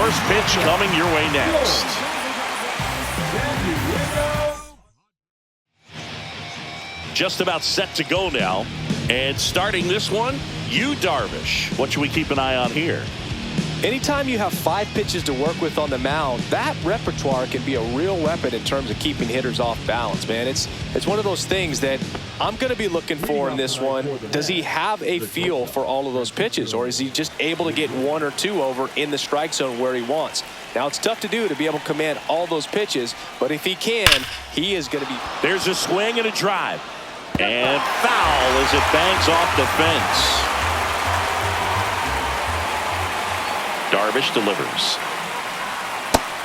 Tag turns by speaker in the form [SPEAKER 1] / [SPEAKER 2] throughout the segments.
[SPEAKER 1] First pitch coming your way next. Just about set to go now. And starting this one, Darvish. What should we keep an eye on here?
[SPEAKER 2] Anytime you have 5 pitches to work with on the mound, that repertoire can be a real weapon in terms of keeping hitters off balance, man. It's one of those things that I'm going to be looking for in this one. Does he have a feel for all of those pitches, or is he just able to get 1 or 2 over in the strike zone where he wants? Now, it's tough to do to be able to command all those pitches, but if he can, he is going to be.
[SPEAKER 1] There's a swing and a drive. And foul as it bangs off the fence. Darvish delivers.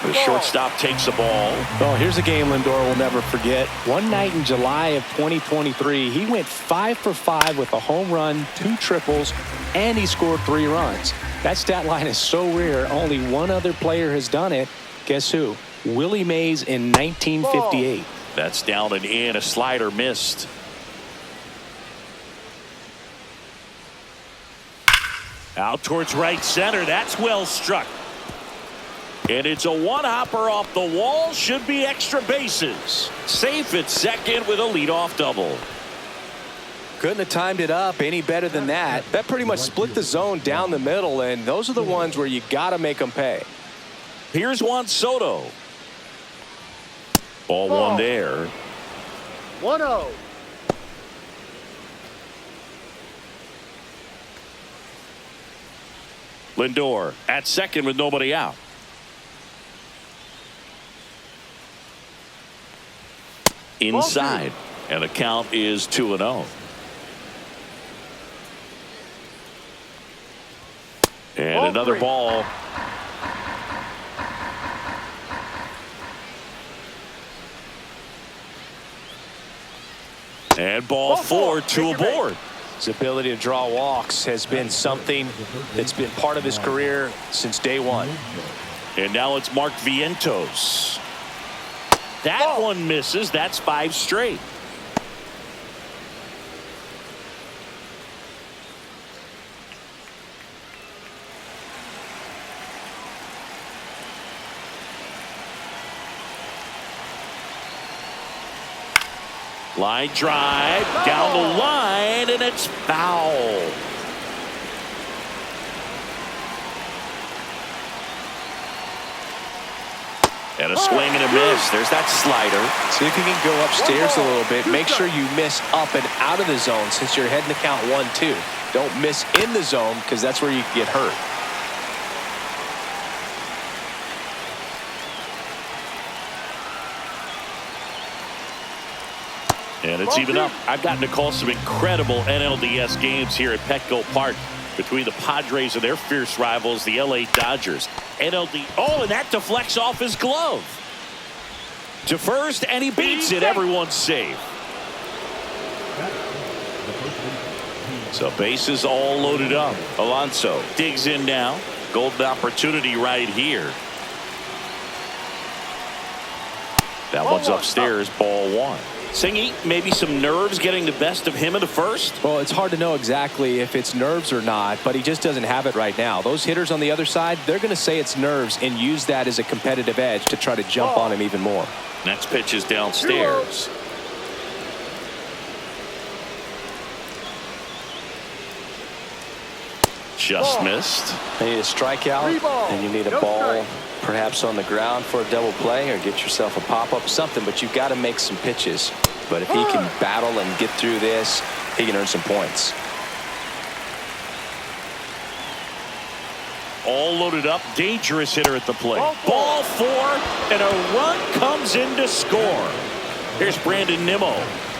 [SPEAKER 1] The shortstop takes the ball.
[SPEAKER 2] Oh, here's a game Lindor will never forget. One night in July of 2023, he went 5 for 5 with a home run, 2 triples, and he scored 3 runs. That stat line is so rare. Only one other player has done it. Guess who? Willie Mays in 1958.
[SPEAKER 1] That's down and in. A slider missed. Out towards right center. That's well struck. And it's a one-hopper off the wall. Should be extra bases. Safe at second with a leadoff double.
[SPEAKER 2] Couldn't have timed it up any better than that. That pretty much split the zone down the middle, and those are the ones where you got to make them pay.
[SPEAKER 1] Here's Juan Soto. Ball one there.
[SPEAKER 3] 1-0.
[SPEAKER 1] Lindor at second with nobody out. Inside, and the count is 2-0. And another ball. And ball 4, 2 aboard.
[SPEAKER 2] His ability to draw walks has been something that's been part of his career since day one.
[SPEAKER 1] And now it's Mark Vientos. That one misses. That's 5 straight. Line drive down the line, and it's foul. And a swing and a miss. There's that slider.
[SPEAKER 2] See if you can go upstairs a little bit. Make sure you miss up and out of the zone since you're heading to count 1-2. Don't miss in the zone because that's where you can get hurt.
[SPEAKER 1] And it's even up. I've gotten to call some incredible NLDS games here at Petco Park between the Padres and their fierce rivals, the LA Dodgers. Oh, and that deflects off his glove. To first, and he beats it. Everyone's safe. So bases all loaded up. Alonso digs in now. Golden opportunity right here. That one's upstairs, ball 1. Singy, maybe some nerves getting the best of him in the first?
[SPEAKER 2] Well, it's hard to know exactly if it's nerves or not, but he just doesn't have it right now. Those hitters on the other side, they're going to say it's nerves and use that as a competitive edge to try to jump on him even more.
[SPEAKER 1] Next pitch is downstairs. Just missed.
[SPEAKER 2] You need a strikeout, and you need a ball perhaps on the ground for a double play or get yourself a pop-up, something, but you've got to make some pitches. But if he can battle and get through this, he can earn some points.
[SPEAKER 1] All loaded up, dangerous hitter at the plate. Ball 4, and a run comes in to score. Here's Brandon Nimmo.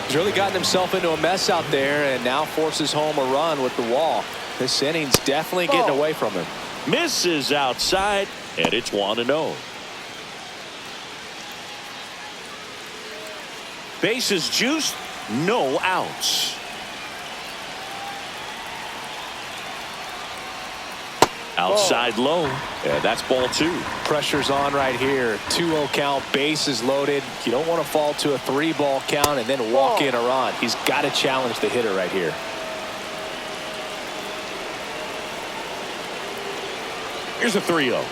[SPEAKER 2] He's really gotten himself into a mess out there and now forces home a run with the wall. This inning's definitely getting away from him.
[SPEAKER 1] Misses outside, and it's 1-0. Bases juiced, no outs. Outside low. Yeah, that's ball 2.
[SPEAKER 2] Pressure's on right here. 2-0 count, bases loaded. You don't want to fall to a 3-ball count and then walk in a run. He's got to challenge the hitter right here.
[SPEAKER 1] Here's a 3-0.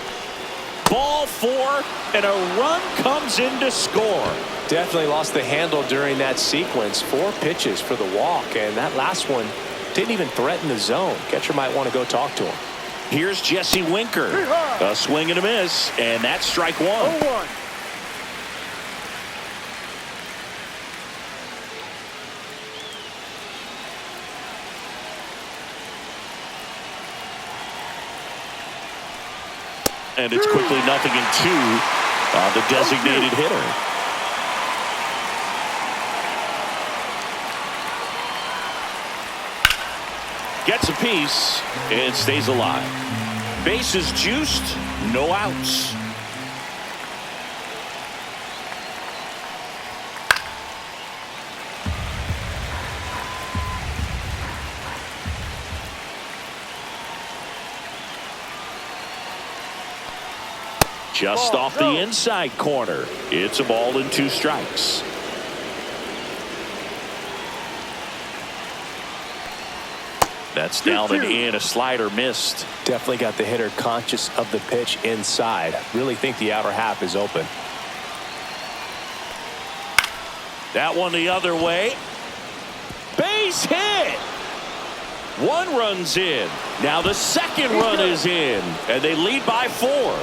[SPEAKER 1] Ball 4, and a run comes in to score.
[SPEAKER 2] Definitely lost the handle during that sequence. 4 pitches for the walk, and that last one didn't even threaten the zone. Catcher might want to go talk to him.
[SPEAKER 1] Here's Jesse Winker. A swing and a miss, and that's strike 1.
[SPEAKER 3] 0-1.
[SPEAKER 1] And it's quickly 0-2 on the designated hitter. Gets a piece and stays alive. Bases juiced, no outs. Just off the inside corner. It's a ball and 2 strikes. That's down and in. A slider missed.
[SPEAKER 2] Definitely got the hitter conscious of the pitch inside. Really think the outer half is open.
[SPEAKER 1] That one the other way. Base hit. 1 run's in. Now the second run is in, and they lead by 4.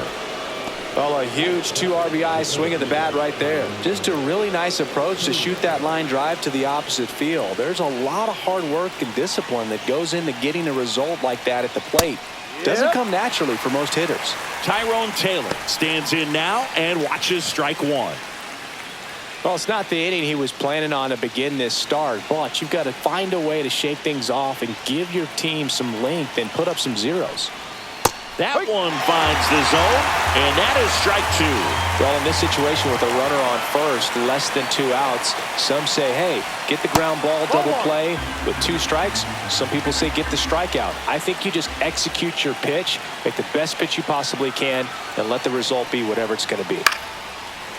[SPEAKER 2] Well, a huge 2 RBI swing of the bat right there. Just a really nice approach to shoot that line drive to the opposite field. There's a lot of hard work and discipline that goes into getting a result like that at the plate. Doesn't come naturally for most hitters.
[SPEAKER 1] Tyrone Taylor stands in now and watches strike 1.
[SPEAKER 2] Well, it's not the inning he was planning on to begin this start, but you've got to find a way to shake things off and give your team some length and put up some zeros.
[SPEAKER 1] That one finds the zone, and that is strike 2.
[SPEAKER 2] Well, in this situation with a runner on first, less than 2 outs, some say, hey, get the ground ball double play with 2 strikes. Some people say get the strikeout. I think you just execute your pitch, make the best pitch you possibly can, and let the result be whatever it's going to be.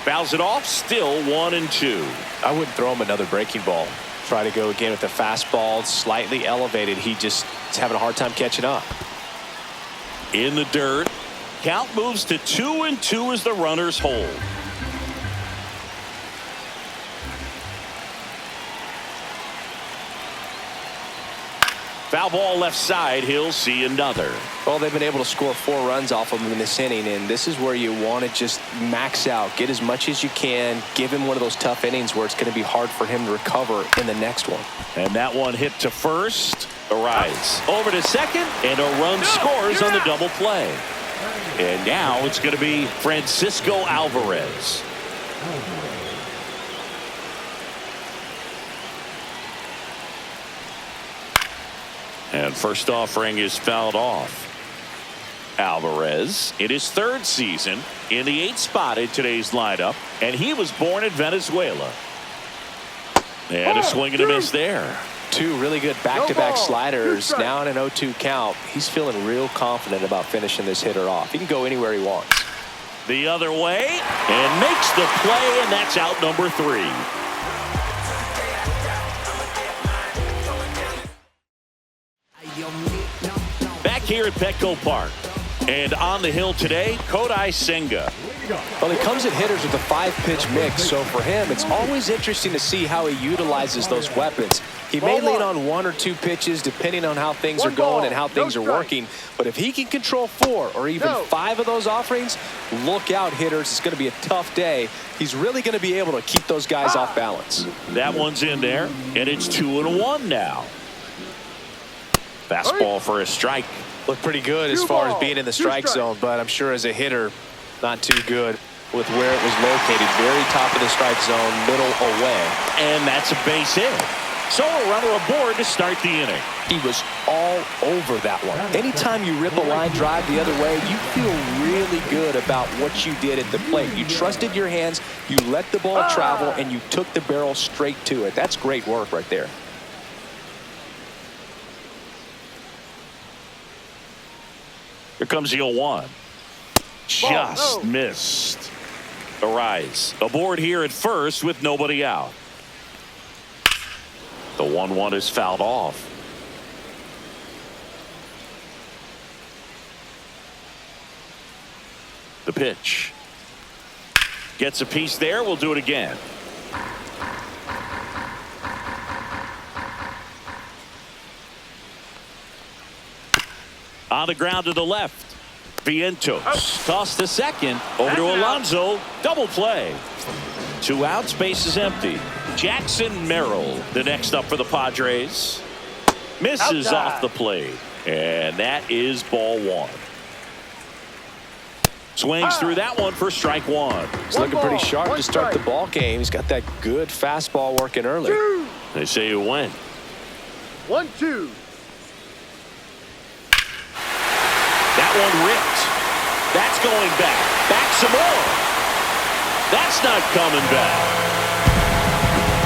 [SPEAKER 1] Fouls it off, still 1-2.
[SPEAKER 2] I wouldn't throw him another breaking ball. Try to go again with the fastball, slightly elevated. He just is having a hard time catching up.
[SPEAKER 1] In the dirt. Count moves to 2-2 as the runners hold. Foul ball left side. He'll see another.
[SPEAKER 2] Well, they've been able to score 4 runs off of him in this inning, and this is where you want to just max out, get as much as you can, give him one of those tough innings where it's going to be hard for him to recover in the next one.
[SPEAKER 1] And that one hit to first. A rise over to second, and a run scores on the double play. And now it's going to be Francisco Alvarez. And first offering is fouled off. Alvarez in his 3rd season in the 8th spot in today's lineup, and he was born in Venezuela. And a swing and a miss there.
[SPEAKER 2] 2 really good back-to-back sliders. Now in an 0-2 count. He's feeling real confident about finishing this hitter off. He can go anywhere he wants.
[SPEAKER 1] The other way, and makes the play, and that's out number 3. Back here at Petco Park, and on the hill today, Kodai Senga.
[SPEAKER 2] Well, he comes at hitters with a 5-pitch mix, so for him, it's always interesting to see how he utilizes those weapons. He may lean on 1 or 2 pitches depending on how things are going and how things are working, but if he can control 4 or even 5 of those offerings, look out, hitters. It's going to be a tough day. He's really going to be able to keep those guys off balance.
[SPEAKER 1] That one's in there, and it's 2-1 now. Fastball for a strike.
[SPEAKER 2] Looked pretty good as far as being in the strike zone, but I'm sure as a hitter, not too good with where it was located. Very top of the strike zone, middle away.
[SPEAKER 1] And that's a base hit. So a runner aboard to start the inning.
[SPEAKER 2] He was all over that one. Anytime you rip a line drive the other way, you feel really good about what you did at the plate. You trusted your hands, you let the ball travel, and you took the barrel straight to it. That's great work right there.
[SPEAKER 1] Here comes the 0-1. Just missed. A rise. Aboard here at first with nobody out. The 1-1 is fouled off. The pitch. Gets a piece there. We'll do it again. On the ground to the left. Vientos. Toss to second. Over to Alonso. Double play. 2 outs. Base is empty. Jackson Merrill, the next up for the Padres. Misses off the plate. And that is ball 1. Swings through that one for strike 1.
[SPEAKER 2] He's looking pretty sharp to start the ball game. He's got that good fastball working early.
[SPEAKER 1] They say you win.
[SPEAKER 3] 1-2.
[SPEAKER 1] That one ripped. That's going back. Back some more. That's not coming back.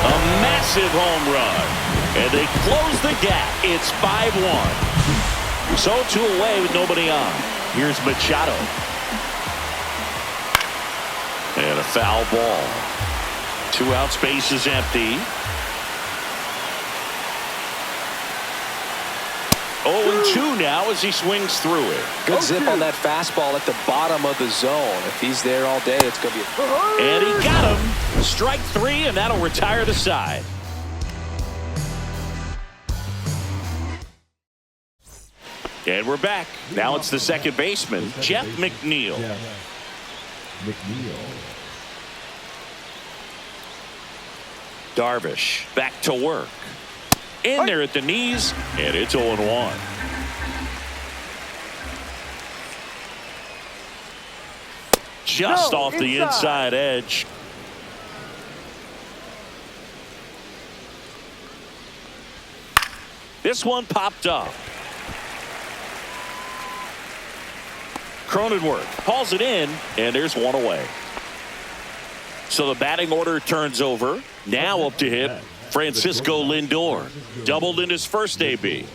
[SPEAKER 1] A massive home run. And they close the gap. It's 5-1. So 2 away with nobody on. Here's Machado. And a foul ball. 2 outs, base is empty. 0-2 now as he swings through it.
[SPEAKER 2] Good zip on that fastball at the bottom of the zone. If he's there all day, it's going to be
[SPEAKER 1] And he got him. Strike 3, and that'll retire the side. And we're back. Now it's the second baseman, Jeff McNeil. Darvish back to work. In there at the knees, and it's 0-1. Just off the inside edge. This one popped up. Cronenworth hauls it in, and there's 1 away. So the batting order turns over. Now up to hit Francisco Lindor. Doubled in his first AB.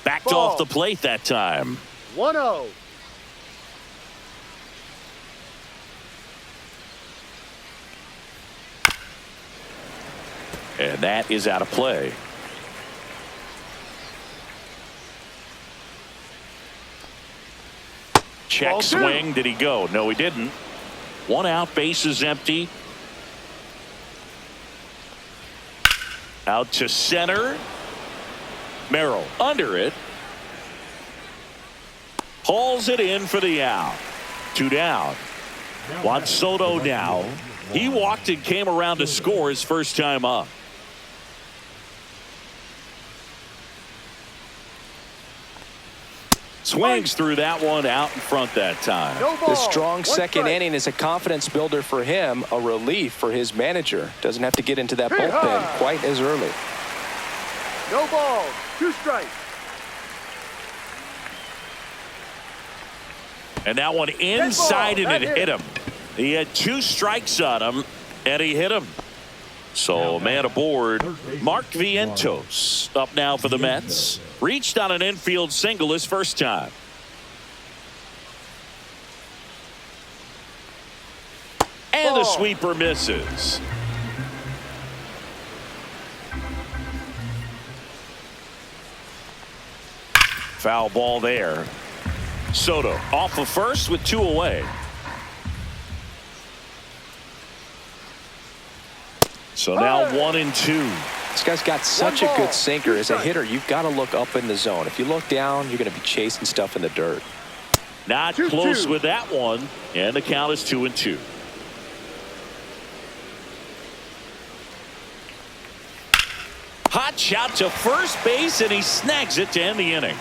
[SPEAKER 1] Backed off the plate that time.
[SPEAKER 3] 1-0.
[SPEAKER 1] And that is out of play. Check swing. Did he go? No, he didn't. 1 out, base is empty. Out to center. Merrill under it. Hauls it in for the out. 2 down. Juan Soto now. He walked and came around to score his first time up. Swings through that one out in front that time.
[SPEAKER 2] The strong second inning is a confidence builder for him, a relief for his manager. Doesn't have to get into that bullpen quite as early.
[SPEAKER 3] No ball. 2 strikes.
[SPEAKER 1] And that one inside and it hit him. He had 2 strikes on him and he hit him. So man aboard. Mark Vientos up now for the Mets. Reached on an infield single his first time. And the sweeper misses. Foul ball there. Soto off of first with 2 away. So now 1-2.
[SPEAKER 2] This guy's got such a good sinker. As a hitter, you've got to look up in the zone. If you look down, you're going to be chasing stuff in the dirt.
[SPEAKER 1] Not close with that one. And the count is 2-2. Hot shot to first base, and he snags it to end the inning.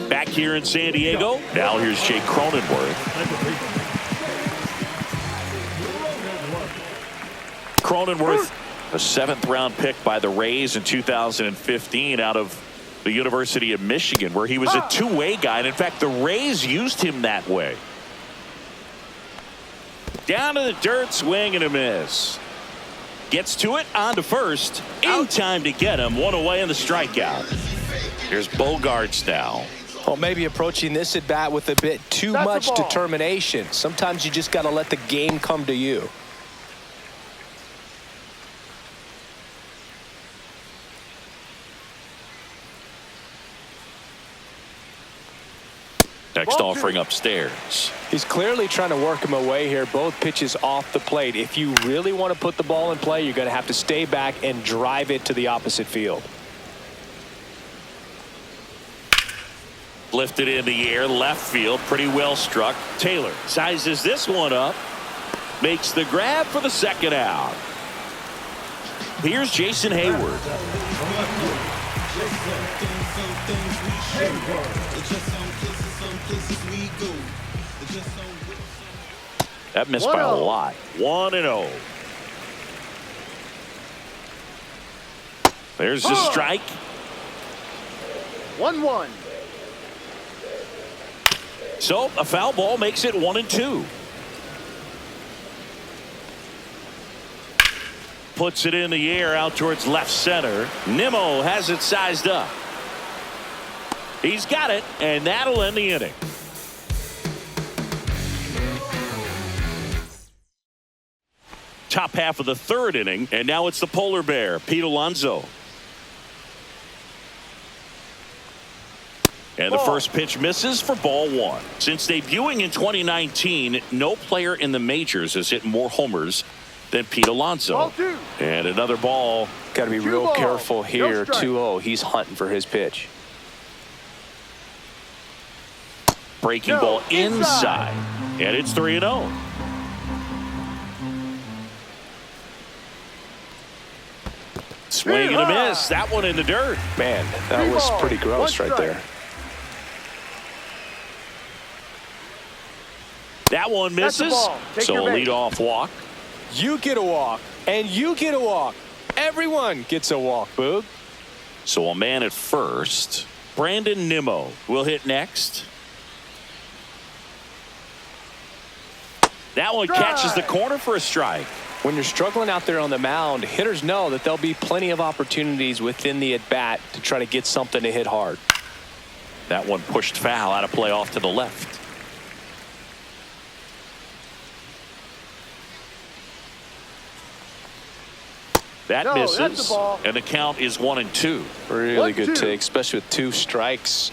[SPEAKER 1] Back here in San Diego. Now here's Jake Cronenworth. Cronenworth, a 7th-round pick by the Rays in 2015 out of the University of Michigan, where he was a 2-way guy. And in fact, the Rays used him that way. Down to the dirt, swing and a miss. Gets to it, on to first. In time to get him. 1 away in the strikeout. Here's Bogarts now.
[SPEAKER 2] Well, maybe approaching this at bat with a bit too much determination. Sometimes you just got to let the game come to you.
[SPEAKER 1] Next
[SPEAKER 3] Ball
[SPEAKER 1] offering
[SPEAKER 3] two.
[SPEAKER 1] upstairs.
[SPEAKER 2] He's clearly trying to work him away here. Both pitches off the plate. If you really want to put the ball in play, you're going to have to stay back and drive it to the opposite field.
[SPEAKER 1] Lifted in the air, left field, pretty well struck. Taylor sizes this one up, makes the grab for the second out. Here's Jason Hayward. That missed by a lot. 1-0. There's the strike.
[SPEAKER 3] 1-1.
[SPEAKER 1] So a foul ball makes it 1-2. Puts it in the air out towards left center. Nimmo has it sized up. He's got it, and that'll end the inning. Top half of the third inning, and now it's the polar bear, Pete Alonso. And the first pitch misses for ball one. Since debuting in 2019, no player in the majors has hit more homers than Pete Alonso.
[SPEAKER 3] Ball two.
[SPEAKER 1] And another ball.
[SPEAKER 2] Got to be
[SPEAKER 3] Two
[SPEAKER 2] real
[SPEAKER 3] ball.
[SPEAKER 2] careful here.
[SPEAKER 3] No strike.
[SPEAKER 2] 2-0. He's hunting for his pitch.
[SPEAKER 1] Breaking
[SPEAKER 3] No,
[SPEAKER 1] ball
[SPEAKER 3] inside.
[SPEAKER 1] And it's 3-0. Swing and a miss. That one in the dirt.
[SPEAKER 2] Man, that
[SPEAKER 3] Three
[SPEAKER 2] was
[SPEAKER 3] balls,
[SPEAKER 2] pretty gross
[SPEAKER 3] one
[SPEAKER 2] right
[SPEAKER 3] strike.
[SPEAKER 2] there.
[SPEAKER 1] That one
[SPEAKER 3] That's the
[SPEAKER 1] misses.
[SPEAKER 3] ball. Take
[SPEAKER 1] So
[SPEAKER 3] your
[SPEAKER 1] a
[SPEAKER 3] base.
[SPEAKER 1] leadoff walk.
[SPEAKER 2] You get a walk, and you get a walk. Everyone gets a walk, Boog.
[SPEAKER 1] So a man at first. Brandon Nimmo will hit next. That one catches the corner for a strike.
[SPEAKER 2] When you're struggling out there on the mound, hitters know that there'll be plenty of opportunities within the at-bat to try to get something to hit hard.
[SPEAKER 1] That one pushed foul out of play off to the left. That
[SPEAKER 3] No, that's
[SPEAKER 1] misses,
[SPEAKER 3] the ball.
[SPEAKER 1] and the count is 1-2.
[SPEAKER 2] Really good
[SPEAKER 3] 1-2.
[SPEAKER 2] take, especially with 2 strikes.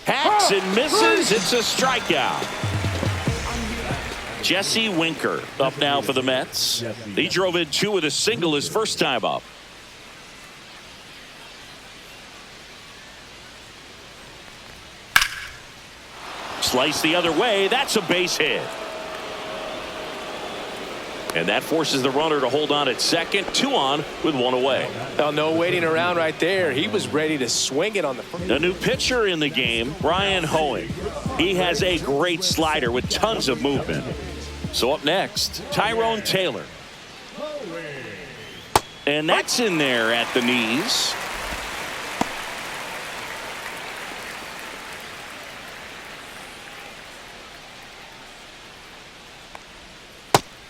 [SPEAKER 1] Hacks and misses. It's a strikeout. Jesse Winker up now for the Mets. He drove in 2 with a single his first time up. Slice the other way. That's a base hit. And that forces the runner to hold on at second. 2 on with 1 away.
[SPEAKER 2] Now, no waiting around right there. He was ready to swing it on the first.
[SPEAKER 1] The new pitcher in the game, Brian Hoeing. He has a great slider with tons of movement. So up next, Tyrone Taylor. And that's in there at the knees.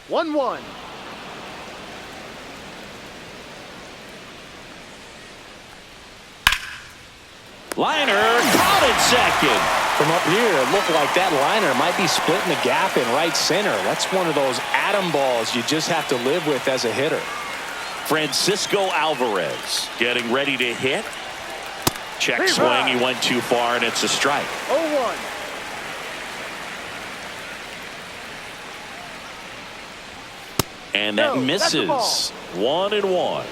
[SPEAKER 3] One.
[SPEAKER 1] Liner caught at second.
[SPEAKER 2] From up here, it looked like that liner might be splitting the gap in right center. That's one of those atom balls you just have to live with as a hitter.
[SPEAKER 1] Francisco Alvarez getting ready to hit. Check swing. He went too far, and it's a strike.
[SPEAKER 3] 0-1.
[SPEAKER 1] And that
[SPEAKER 3] No, that's the ball.
[SPEAKER 1] misses. 1-1.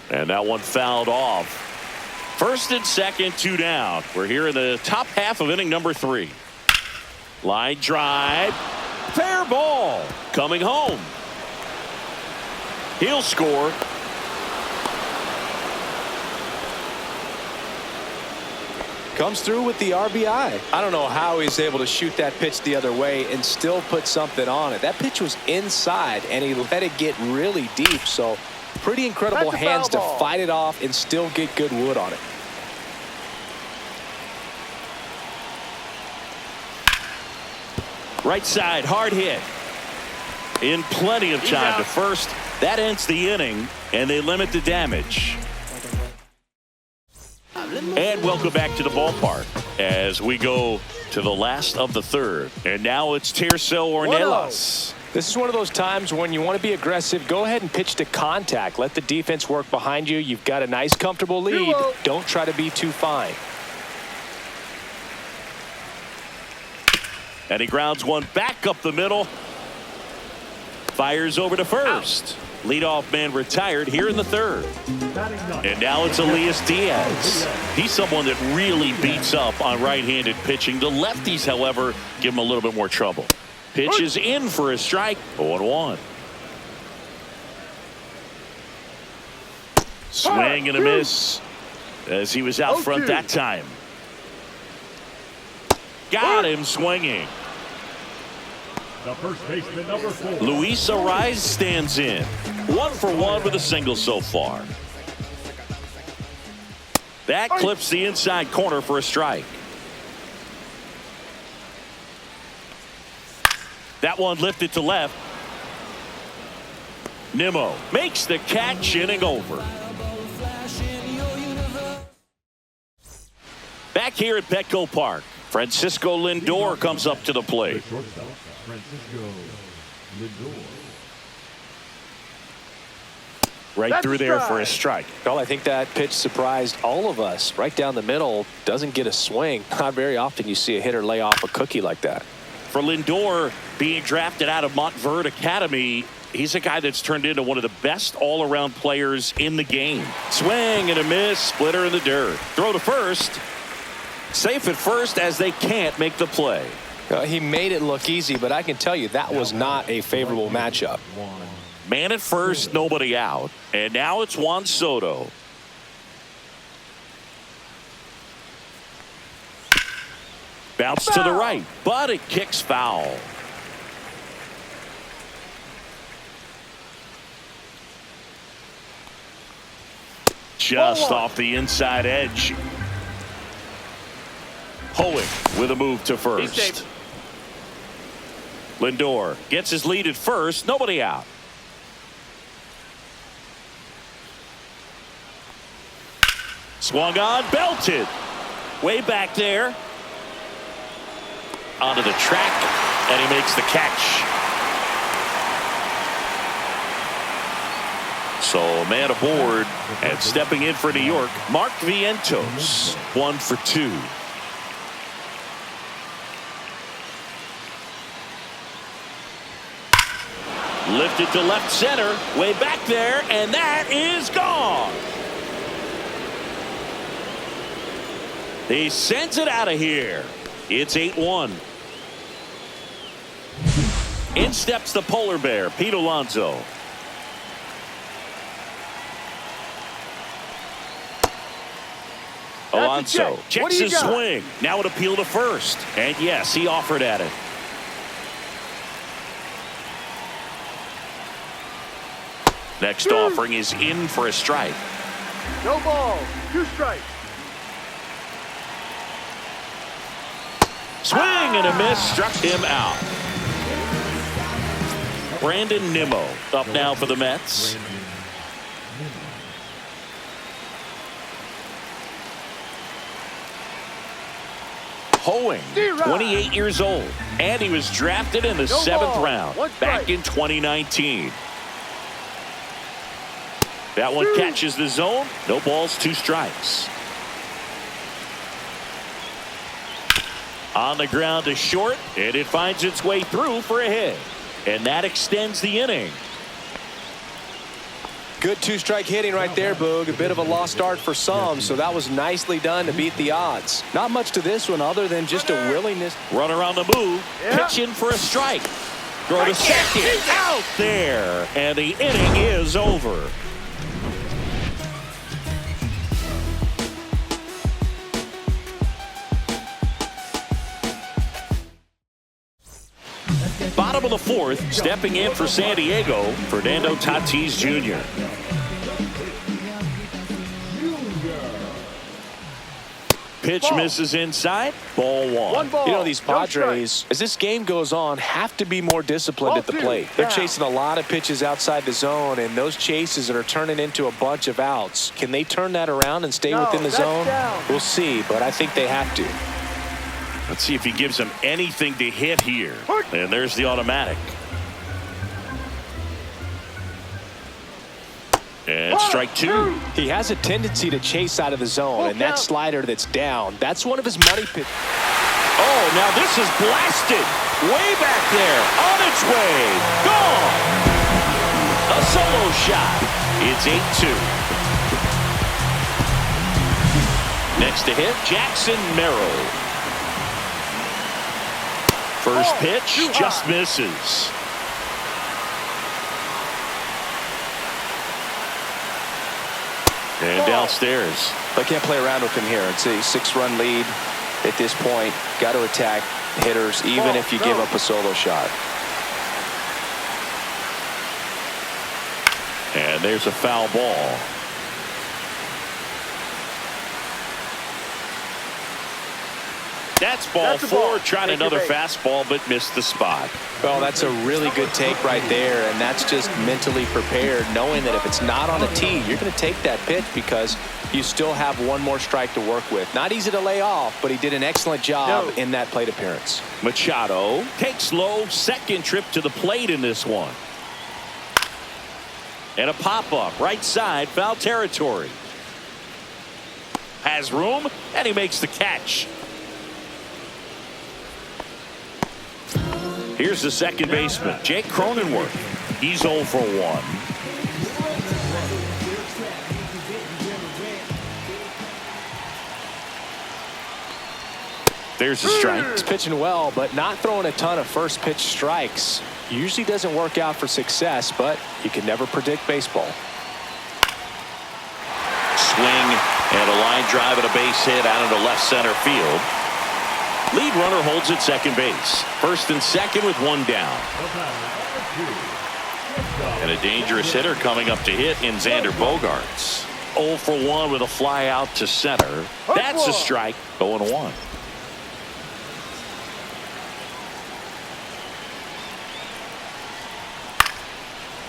[SPEAKER 1] And that one fouled off. First and second, 2 down. We're here in the top half of inning number 3. Line drive. Fair ball. Coming home. He'll score.
[SPEAKER 2] Comes through with the RBI. I don't know how he's able to shoot that pitch the other way and still put something on it. That pitch was inside, and he let it get really deep. So pretty incredible
[SPEAKER 3] That's a
[SPEAKER 2] hands to
[SPEAKER 3] foul ball.
[SPEAKER 2] fight it off and still get good wood on it.
[SPEAKER 1] Right side, hard hit. In plenty of time to first. That ends the inning, and they limit the damage. And welcome back to the ballpark as we go to the last of the third. And now it's Tirso Ornelas.
[SPEAKER 2] This is one of those times when you want to be aggressive. Go ahead and pitch to contact. Let the defense work behind you. You've got a nice, comfortable lead. Don't try to be too fine.
[SPEAKER 1] And he grounds one back up the middle. Fires over to first. Leadoff man retired here in the third. And now it's Elias Diaz. He's someone that really beats up on right-handed pitching. The lefties, however, give him a little bit more trouble. Pitch is in for a strike. 0-1. Swing and a miss as he was out front that time. Got him swinging.
[SPEAKER 4] The first baseman, number 4.
[SPEAKER 1] Luis Arraez stands in. 1 for 1 with a single so far. That clips the inside corner for a strike. That one lifted to left. Nimmo makes the catch, inning over. Back here at Petco Park, Francisco Lindor comes up to the plate. Right through there for a strike.
[SPEAKER 2] Well, I think that pitch surprised all of us. Right down the middle, doesn't get a swing. Not very often you see a hitter lay off a cookie like that.
[SPEAKER 1] For Lindor, being drafted out of Montverde Academy, he's a guy that's turned into one of the best all-around players in the game. Swing and a miss, splitter in the dirt. Throw to first. Safe at first as they can't make the play.
[SPEAKER 2] He made it look easy, but I can tell you that was not a favorable matchup.
[SPEAKER 1] Man at first, nobody out. And now it's Juan Soto. Bounce to the right, but it kicks foul. Just off the inside edge. Hoeing with a move to first. Lindor gets his lead at first, nobody out. Swung on, belted. Way back there. Onto the track, and he makes the catch. So man aboard, and stepping in for New York, Mark Vientos. 1 for 2. Lifted to left center, way back there, and that is gone. He sends it out of here. It's 8-1. In steps the polar bear, Pete Alonso. Alonso checks his swing. Now an appeal to first. And yes, he offered at it. Next offering is in for a strike.
[SPEAKER 3] No ball. 2 strikes.
[SPEAKER 1] Swing and a miss, struck him out. Brandon Nimmo up now for the Mets. Hoeing, 28 years old, and he was drafted in the 7th round back in 2019. That one catches the zone. No balls, 2 strikes. On the ground to short, and it finds its way through for a hit. And that extends the inning.
[SPEAKER 2] Good 2-strike hitting right there, Boog. A bit of a lost start for some, so that was nicely done to beat the odds. Not much to this one other than just a willingness.
[SPEAKER 1] Runner on the move, pitch in for a strike. Throw to second, out there, and the inning is over. Bottom of the 4th, stepping in for San Diego, Fernando Tatis Jr. Pitch misses inside, ball 1.
[SPEAKER 2] You know, these Padres, as this game goes on, have to be more disciplined at the plate. They're chasing a lot of pitches outside the zone, and those chases that are turning into a bunch of outs. Can they turn that around and stay within the zone? We'll see, but I think they have to.
[SPEAKER 1] Let's see if he gives him anything to hit here. And there's the automatic. And strike two.
[SPEAKER 2] He has a tendency to chase out of the zone, and that slider that's down, that's one of his money pitches.
[SPEAKER 1] Oh, now this is blasted. Way back there. On its way. Gone. A solo shot. It's 8-2. Next to hit, Jackson Merrill. First pitch just misses. And downstairs.
[SPEAKER 2] They can't play around with him here. It's a 6-run lead at this point. Got to attack hitters even if you give up a solo shot.
[SPEAKER 1] And there's a foul ball. That's ball four. Tried another fastball but missed the spot.
[SPEAKER 2] Well, that's a really good take right there, and that's just mentally prepared, knowing that if it's not on a tee, you're going to take that pitch because you still have one more strike to work with. Not easy to lay off, but he did an excellent job in that plate appearance.
[SPEAKER 1] Machado takes low, second trip to the plate in this one. And a pop-up, right side, foul territory. Has room, and he makes the catch. Here's the second baseman, Jake Cronenworth. He's 0 for 1. There's a strike.
[SPEAKER 2] He's pitching well, but not throwing a ton of first pitch strikes. Usually doesn't work out for success, but you can never predict baseball.
[SPEAKER 1] Swing and a line drive and a base hit out into left center field. Lead runner holds at second base. First and second with one down. And a dangerous hitter coming up to hit in Xander Bogaerts. 0 for 1 with a fly out to center. That's a strike. 0-1.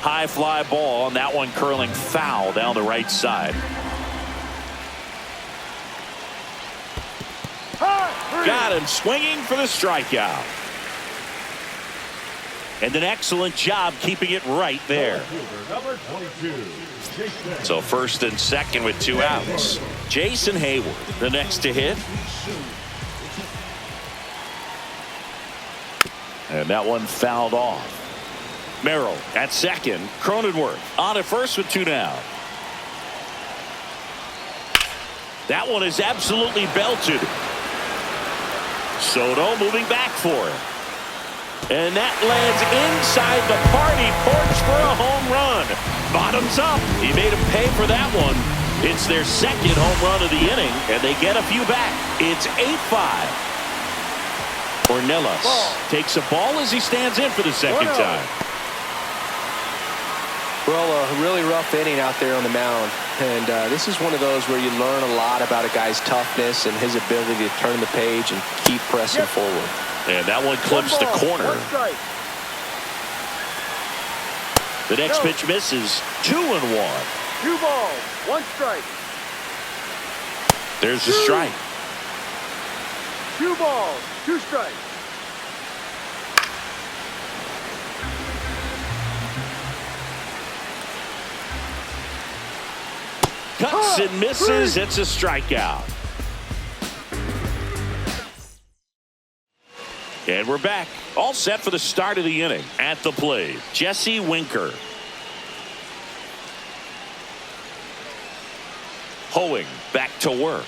[SPEAKER 1] High fly ball, and that one curling foul down the right side. Got him swinging for the strikeout. And an excellent job keeping it right there. So first and second with 2 outs. Jason Hayward, the next to hit. And that one fouled off. Merrill at second. Cronenworth on at first with 2 down. That one is absolutely belted. Soto moving back for it. And that lands inside the party porch for a home run. Bottoms up. He made him pay for that one. It's their second home run of the inning, and they get a few back. It's 8-5. Ornelas takes a ball as he stands in for the second time.
[SPEAKER 2] Well, a really rough inning out there on the mound. And this is one of those where you learn a lot about a guy's toughness and his ability to turn the page and keep pressing forward.
[SPEAKER 1] And that one clips the corner. The next pitch misses. 2-1.
[SPEAKER 3] 2 balls, 1 strike.
[SPEAKER 1] There's the strike.
[SPEAKER 3] 2 balls, 2 strikes.
[SPEAKER 1] Cuts and misses. It's a strikeout. And we're back. All set for the start of the inning. At the plate, Jesse Winker. Hoeing back to work.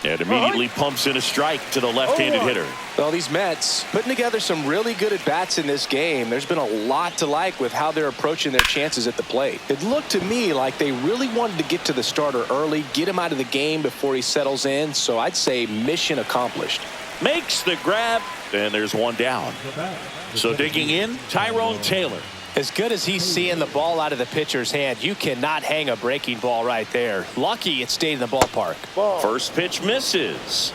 [SPEAKER 1] And immediately pumps in a strike to the left-handed hitter.
[SPEAKER 2] Well, these Mets putting together some really good at-bats in this game. There's been a lot to like with how they're approaching their chances at the plate. It looked to me like they really wanted to get to the starter early, get him out of the game before he settles in. So I'd say mission accomplished.
[SPEAKER 1] Makes the grab, and there's one down. So digging in, Tyrone Taylor.
[SPEAKER 2] As good as he's seeing the ball out of the pitcher's hand, you cannot hang a breaking ball right there. Lucky it stayed in the ballpark.
[SPEAKER 1] First pitch misses.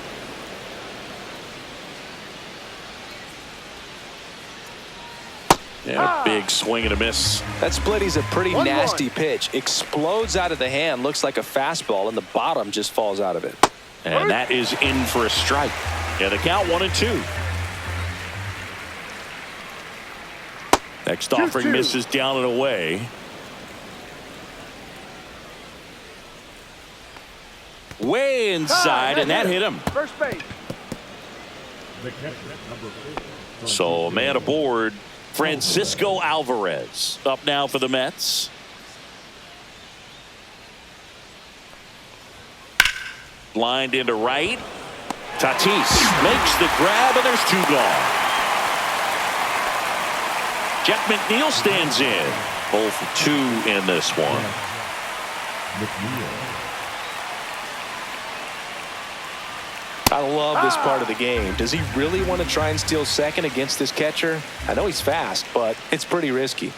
[SPEAKER 1] And a big swing and a miss.
[SPEAKER 2] That splitty's a pretty nasty pitch. Explodes out of the hand, looks like a fastball, and the bottom just falls out of it.
[SPEAKER 1] And that is in for a strike. And the count 1-2. Next offering misses down and away. Way inside, and that hit him.
[SPEAKER 3] First base.
[SPEAKER 4] The catcher, number 4.
[SPEAKER 1] So a man aboard, Francisco Alvarez. Up now for the Mets. Lined into right. Tatis makes the grab, and there's 2 gone. Jeff McNeil stands in. 0 for 2 in this one.
[SPEAKER 2] I love this part of the game. Does he really want to try and steal second against this catcher? I know he's fast, but it's pretty risky.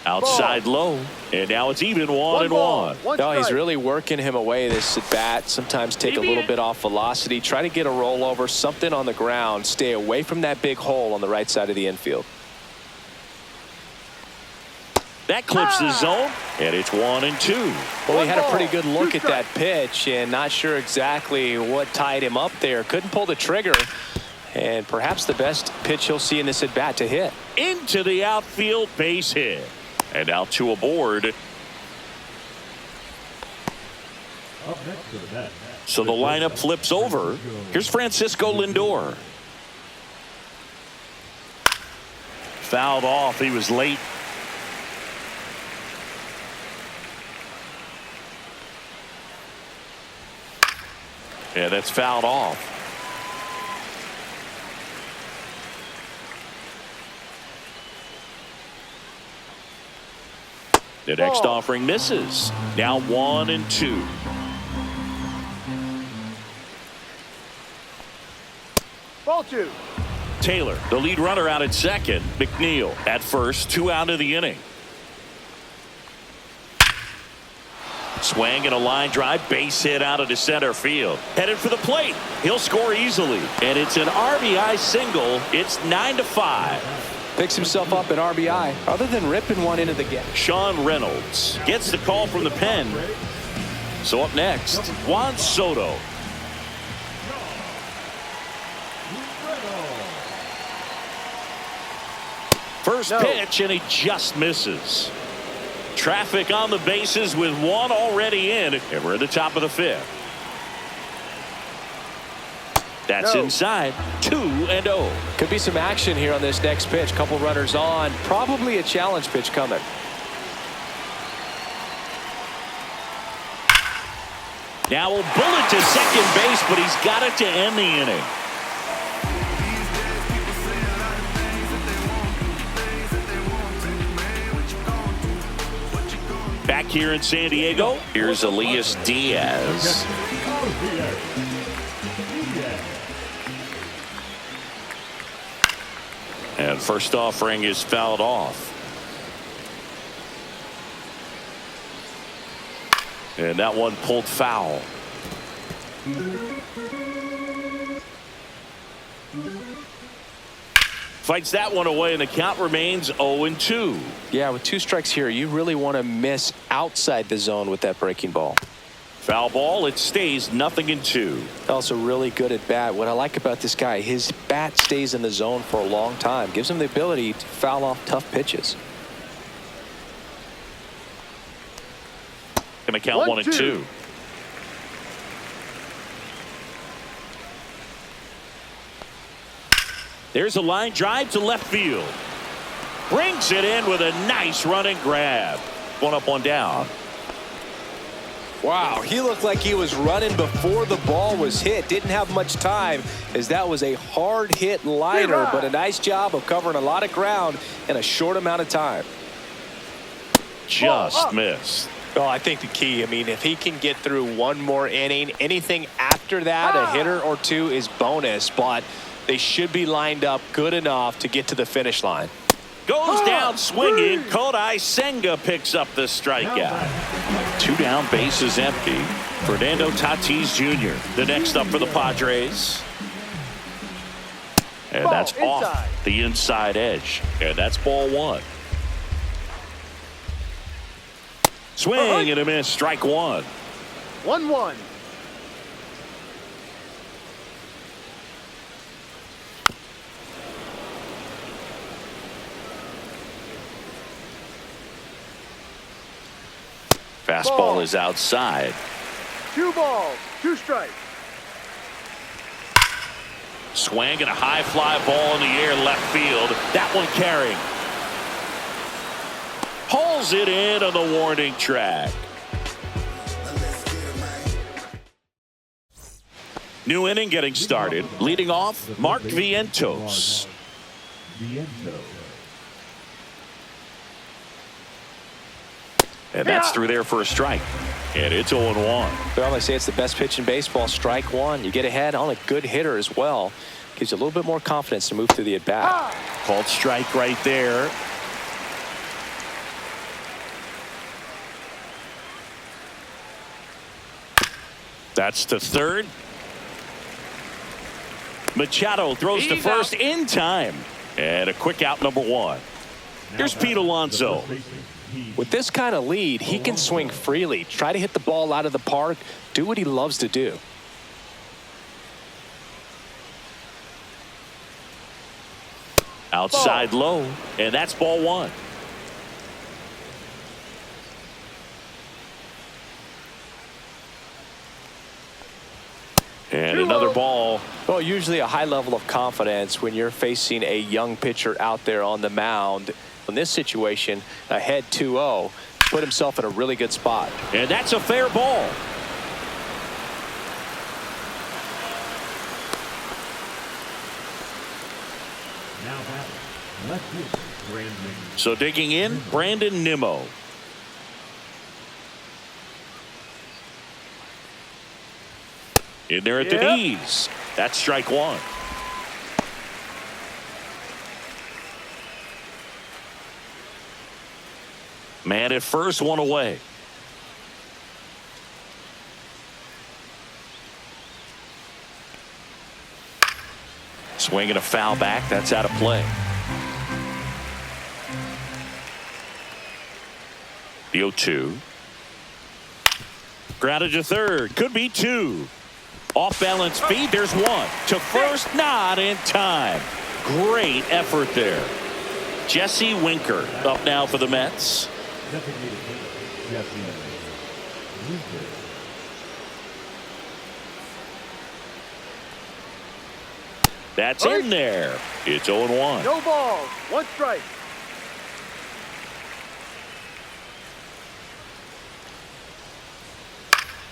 [SPEAKER 1] Outside low, and now it's even 1-1.
[SPEAKER 2] No, he's really working him away this at bat. Sometimes take a little bit off velocity, try to get a rollover, something on the ground, stay away from that big hole on the right side of the infield.
[SPEAKER 1] That clips the zone, and it's 1-2.
[SPEAKER 2] Well, he had a pretty good look at that pitch, and not sure exactly what tied him up there. Couldn't pull the trigger, and perhaps the best pitch he'll see in this at bat to hit.
[SPEAKER 1] Into the outfield, base hit. And out 2 aboard.
[SPEAKER 4] Up next to the net.
[SPEAKER 1] So the lineup flips over. Here's Francisco Lindor. Fouled off. He was late. Yeah, that's fouled off. The next offering misses. Now 1-2.
[SPEAKER 3] Ball 2.
[SPEAKER 1] Taylor, the lead runner, out at second. McNeil at first, 2 out of the inning. Swing and a line drive, base hit out into center field. Headed for the plate. He'll score easily. And it's an RBI single. It's 9-5.
[SPEAKER 2] Picks himself up an RBI, other than ripping one into the gap.
[SPEAKER 1] Sean Reynolds gets the call from the pen. So up next, Juan Soto. First pitch, and he just misses. Traffic on the bases with 1 already in, and we're at the top of the 5th. That's inside. 2-0.
[SPEAKER 2] Could be some action here on this next pitch. Couple runners on. Probably a challenge pitch coming.
[SPEAKER 1] Now a bullet to second base, but he's got it to end the inning. Back here in San Diego, here's Elias Diaz. And first offering is fouled off. And that one pulled foul. Fights that one away, and the count remains 0-2.
[SPEAKER 2] Yeah, with 2 strikes here, you really want to miss outside the zone with that breaking ball.
[SPEAKER 1] Foul ball, it stays 0-2.
[SPEAKER 2] Also really good at bat. What I like about this guy, his bat stays in the zone for a long time. Gives him the ability to foul off tough pitches.
[SPEAKER 1] Gonna count 1-2. There's a line drive to left field. Brings it in with a nice running grab. 1 up, 1 down.
[SPEAKER 2] Wow, he looked like he was running before the ball was hit. Didn't have much time, as that was a hard hit liner, but a nice job of covering a lot of ground in a short amount of time.
[SPEAKER 1] Just missed.
[SPEAKER 2] Oh, I think the key, I mean, if he can get through 1 more inning, anything after that, a hitter or 2 is bonus, but they should be lined up good enough to get to the finish line.
[SPEAKER 1] Goes down swinging. Kodai Senga picks up the strikeout. 2 down, bases empty. Fernando Tatis Jr. the next up for the Padres. And that's off the inside edge. And that's ball 1. Swing and a miss. Strike 1.
[SPEAKER 3] 1-1.
[SPEAKER 1] Fastball is outside.
[SPEAKER 3] 2 balls, 2 strikes.
[SPEAKER 1] Swing and a high fly ball in the air left field. That one carrying. Pulls it in on the warning track. New inning getting started. Leading off, Mark Vientos. And that's through there for a strike. And it's 0-1.
[SPEAKER 2] Well, they say it's the best pitch in baseball. Strike one. You get ahead on a good hitter as well. Gives you a little bit more confidence to move through the at-bat.
[SPEAKER 1] Called strike right there. That's to third. Machado throws to first in time. And a quick out, number 1. Here's Pete Alonso.
[SPEAKER 2] With this kind of lead, he can swing freely, try to hit the ball out of the park, do what he loves to do.
[SPEAKER 1] Outside low, and that's ball 1. And another ball.
[SPEAKER 2] Well, usually a high level of confidence when you're facing a young pitcher out there on the mound. In this situation, ahead 2-0, put himself in a really good spot.
[SPEAKER 1] And that's a fair ball. So digging in, Brandon Nimmo. In there at the knees. That's strike 1. Man at first, 1 away. Swinging a foul back. That's out of play. The 0-2. Grounded to third. Could be 2. Off balance feed. There's 1. To first. Not in time. Great effort there. Jesse Winker up now for the Mets. That's in there. It's 0-1.
[SPEAKER 3] No balls, 1 strike.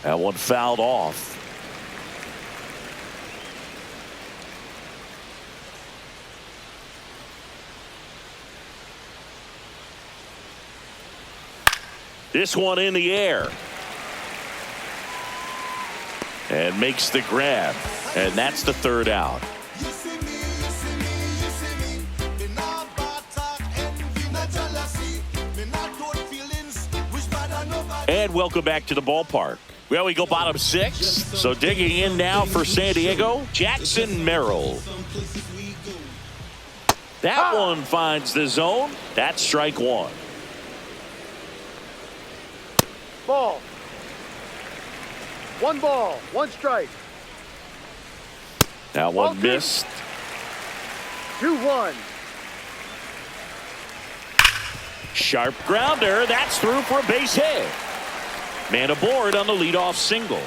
[SPEAKER 1] That one fouled off. This one in the air. And makes the grab. And that's the 3rd out. And welcome back to the ballpark. Well, we go bottom 6. So digging in now for San Diego, Jackson Merrill. That one finds the zone. That's strike 1.
[SPEAKER 3] Ball. 1 ball, 1 strike.
[SPEAKER 1] That one missed.
[SPEAKER 3] 2-1.
[SPEAKER 1] Sharp grounder. That's through for a base hit. Man aboard on the leadoff single.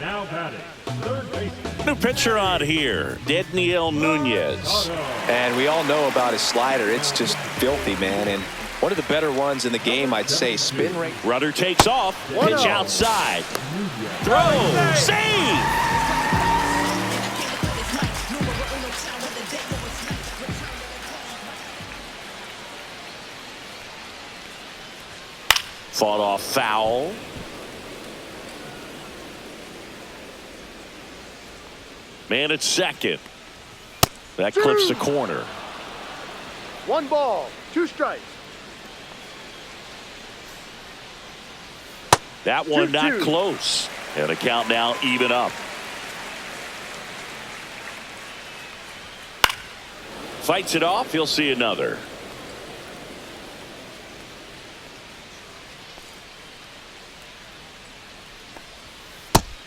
[SPEAKER 4] Now batting, third baseman.
[SPEAKER 1] New pitcher on here, Daniel Nunez.
[SPEAKER 2] And we all know about his slider. It's just filthy, man. And one of the better ones in the game, I'd say. Spin rate.
[SPEAKER 1] Runner takes off. Pitch outside. Throw. Save. Fought off foul. Man at second. That clips the corner.
[SPEAKER 3] 1 ball, 2 strikes.
[SPEAKER 1] That one not close. And the count now even up. Fights it off. He'll see another.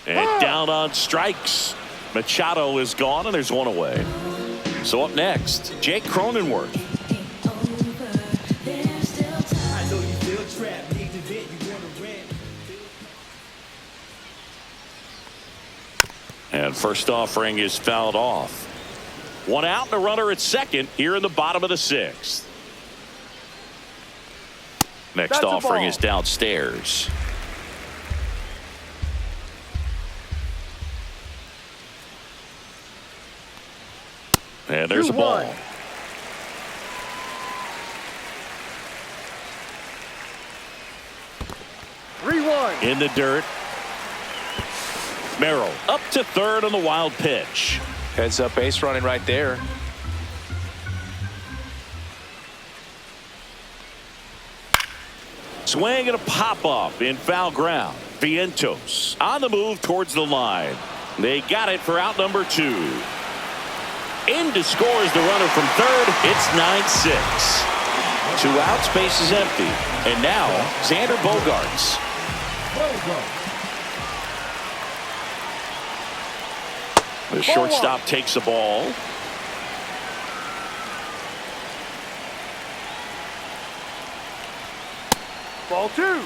[SPEAKER 1] And down on strikes. Machado is gone, and there's 1 away. So up next, Jake Cronenworth. And first offering is fouled off. One out and a runner at second here in the bottom of the sixth. Next
[SPEAKER 3] That's a
[SPEAKER 1] offering
[SPEAKER 3] ball.
[SPEAKER 1] is downstairs. And there's a ball.
[SPEAKER 3] 2-1.
[SPEAKER 1] In the dirt. Merrill up to third on the wild pitch.
[SPEAKER 2] Heads up base running right there.
[SPEAKER 1] Swing and a pop up in foul ground. Vientos on the move towards the line. They got it for out number 2. In to score is the runner from third. It's 9-6. 2 outs, base is empty. And now Xander Bogaerts. The shortstop takes the ball.
[SPEAKER 3] Ball 2.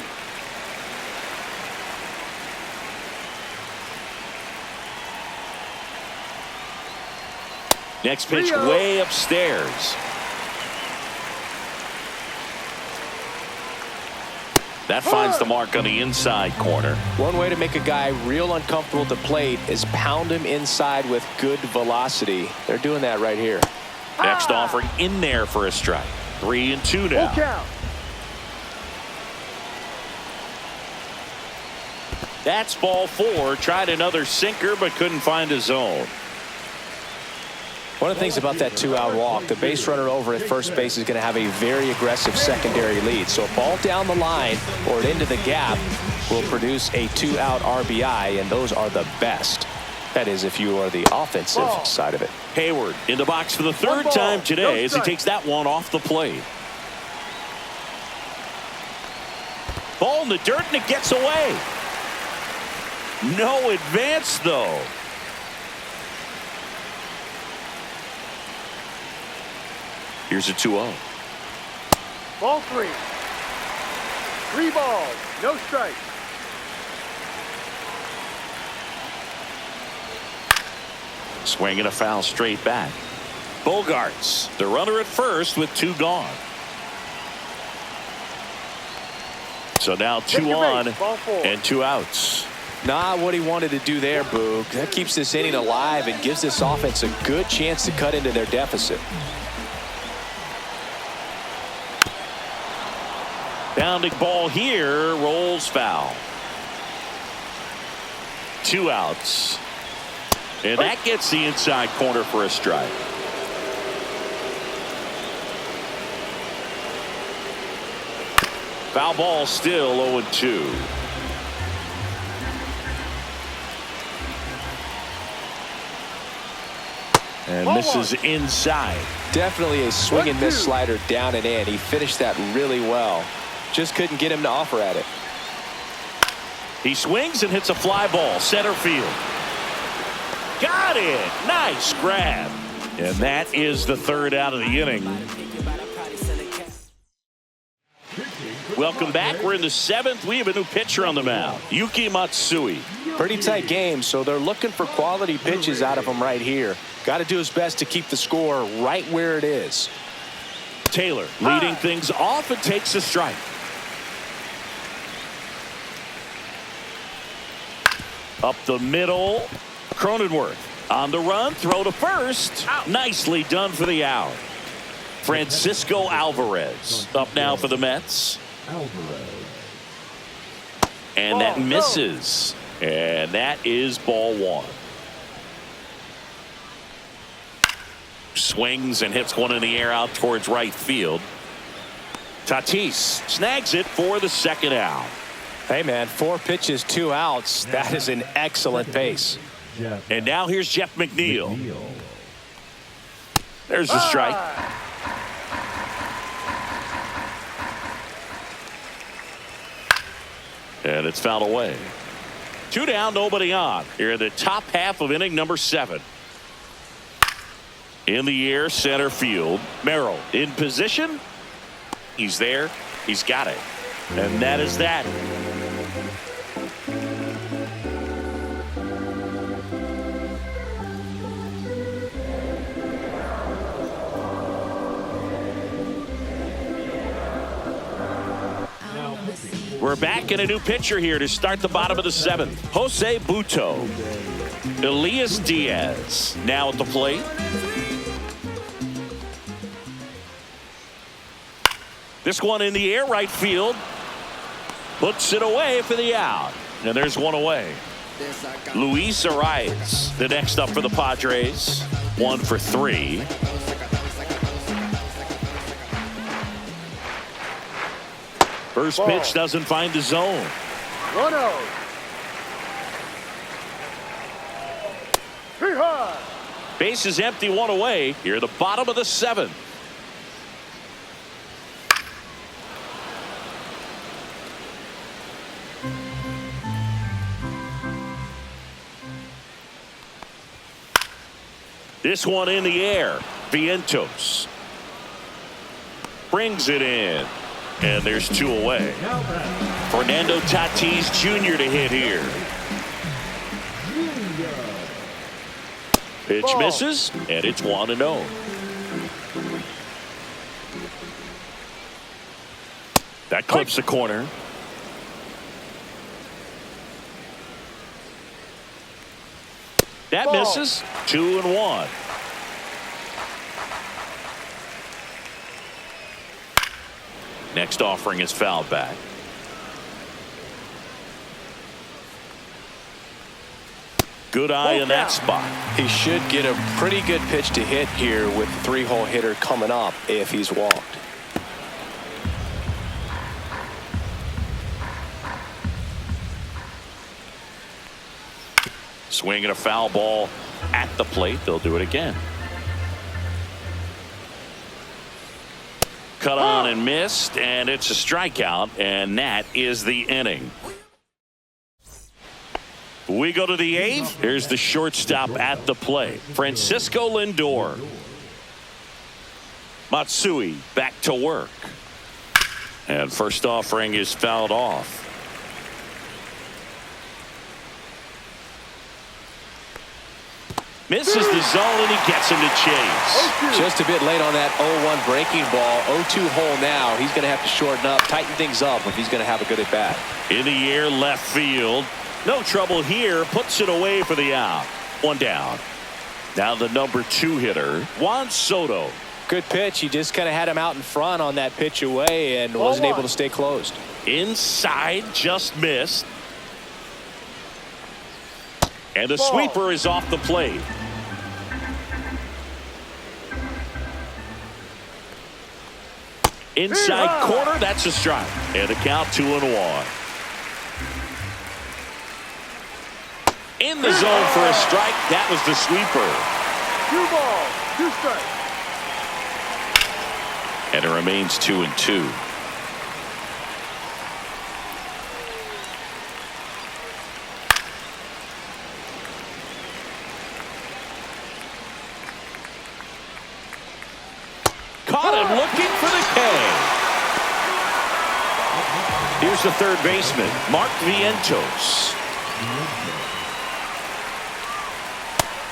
[SPEAKER 1] Next pitch
[SPEAKER 3] 3-0.
[SPEAKER 1] way upstairs. That finds the mark on the inside corner.
[SPEAKER 2] One way to make a guy real uncomfortable at the plate is pound him inside with good velocity. They're doing that right here.
[SPEAKER 1] Next offering in there for a strike. 3-2 now.
[SPEAKER 3] Full count.
[SPEAKER 1] That's ball 4. Tried another sinker but couldn't find a zone.
[SPEAKER 2] One of the things about that 2-out walk, the base runner over at first base is going to have a very aggressive secondary lead. So a ball down the line or into the gap will produce a 2-out RBI, and those are the best. That is, if you are the offensive side of it.
[SPEAKER 1] Hayward in the box for the third time today as he takes that one off the plate. Ball in the dirt and it gets away. No advance though. Here's a 2-0.
[SPEAKER 3] Ball 3. 3 balls, no strikes.
[SPEAKER 1] Swing and a foul straight back. Bogaerts, the runner at first with 2 gone. So now 2 on and 2 outs.
[SPEAKER 2] Not what he wanted to do there, Boog. That keeps this inning alive and gives this offense a good chance to cut into their deficit.
[SPEAKER 1] Bounding ball here, rolls foul. 2 outs. And that gets the inside corner for a strike. Foul ball still 0-2. And misses inside.
[SPEAKER 2] Definitely a swing and miss slider down and in. He finished that really well. Just couldn't get him to offer at it.
[SPEAKER 1] He swings and hits a fly ball center field. Got it. Nice grab. And that is the 3rd out of the inning. Welcome back. We're in the 7th. We have a new pitcher on the mound, Yuki Matsui.
[SPEAKER 2] Pretty tight game, so they're looking for quality pitches out of him right here. Got to do his best to keep the score right where it is.
[SPEAKER 1] Taylor leading things off and takes a strike. Up the middle. Cronenworth on the run. Throw to first. Nicely done for the out. Francisco Alvarez up now for the Mets. And that misses. And that is ball 1. Swings and hits one in the air out towards right field. Tatis snags it for the 2nd out.
[SPEAKER 2] Hey, man, 4 pitches, 2 outs. That is an excellent pace.
[SPEAKER 1] And now here's Jeff McNeil. There's the strike. And it's fouled away. 2 down, nobody on. Here in the top half of inning number 7. In the air, center field. Merrill in position. He's there. He's got it. And that is that. We're back in a new pitcher here to start the bottom of the 7th. Jose Buto. Elias Diaz now at the plate. This one in the air, right field. Puts it away for the out. And there's one away. Luis Arias, the next up for the Padres. 1 for 3. First pitch doesn't find the zone.
[SPEAKER 3] 1-0. 3 high.
[SPEAKER 1] Base is empty, 1 away. Here at the bottom of the 7th. This one in the air. Vientos brings it in. And there's 2 away. Fernando Tatis Jr. to hit here. Pitch misses, and it's 1-0. That clips the corner. That misses. 2-1. Next offering is fouled back. Good eye in that spot.
[SPEAKER 2] He should get a pretty good pitch to hit here with the 3-hole hitter coming up if he's walked.
[SPEAKER 1] Swinging a foul ball at the plate. They'll do it again. Cut on and missed, and it's a strikeout, and that is the inning. We go to the 8th. Here's the shortstop at the plate, Francisco Lindor. Matsui back to work. And first offering is fouled off. Misses the zone, and he gets him to chase.
[SPEAKER 2] Just a bit late on that 0-1 breaking ball. 0-2 hole now. He's going to have to shorten up, tighten things up if he's going to have a good at bat.
[SPEAKER 1] In the air, left field. No trouble here. Puts it away for the out. 1 down. Now the number 2 hitter, Juan Soto.
[SPEAKER 2] Good pitch. He just kind of had him out in front on that pitch away and wasn't able to stay closed.
[SPEAKER 1] Inside, just missed. And the sweeper is off the plate. Inside corner, that's a strike. And the count 2-1. In the zone for a strike. That was the sweeper.
[SPEAKER 3] 2 balls, 2 strikes.
[SPEAKER 1] And it remains 2-2. Caught him looking for the K. Here's the third baseman, Mark Vientos.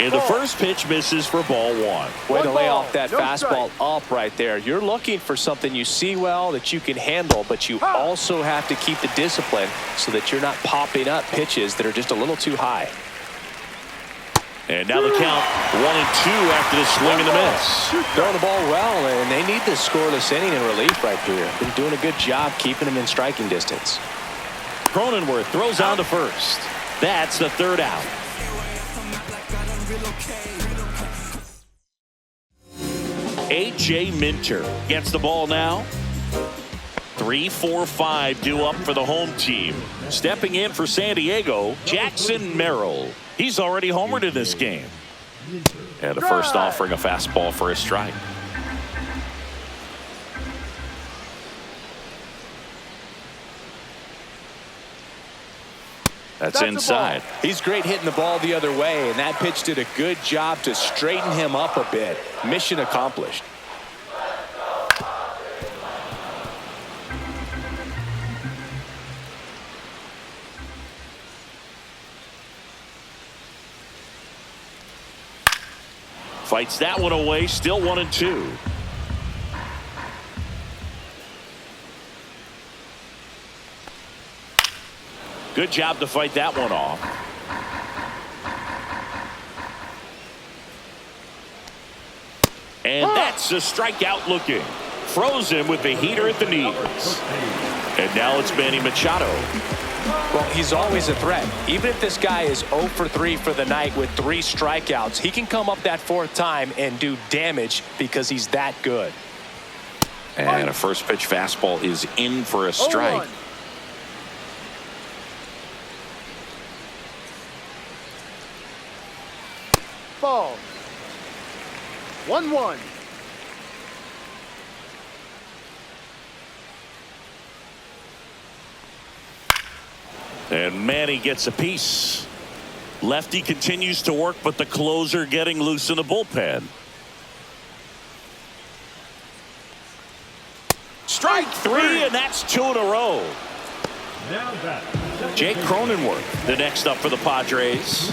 [SPEAKER 1] And the first pitch misses for ball 1.
[SPEAKER 2] Way to lay off that fastball up right there. You're looking for something you see well that you can handle, but you also have to keep the discipline so that you're not popping up pitches that are just a little too high.
[SPEAKER 1] And now the count 1-2 after the swing and the miss.
[SPEAKER 2] Throwing the ball well, and they need this scoreless inning in relief right here. Been doing a good job keeping them in striking distance.
[SPEAKER 1] Cronenworth throws on to first. That's the third out. A.J. Minter gets the ball now. 3-4-5 due up for the home team. Stepping in for San Diego, Jackson Merrill. He's already homered in this game. And the first offering a fastball for a strike. That's inside.
[SPEAKER 2] He's great hitting the ball the other way, and that pitch did a good job to straighten him up a bit. Mission accomplished.
[SPEAKER 1] Fights that one away, still 1-2. Good job to fight that one off. And that's a strikeout looking. Throws him with the heater at the knees. And now it's Manny Machado.
[SPEAKER 2] Well, he's always a threat. Even if this guy is 0 for 3 for the night with 3 strikeouts, he can come up that 4th time and do damage because he's that good.
[SPEAKER 1] And a first pitch fastball is in for a strike.
[SPEAKER 3] Ball. 1-1.
[SPEAKER 1] And Manny gets a piece. Lefty continues to work, but the closer getting loose in the bullpen. Strike 3, and that's 2 in a row.
[SPEAKER 4] Now that
[SPEAKER 1] Jake Cronenworth, the next up for the Padres.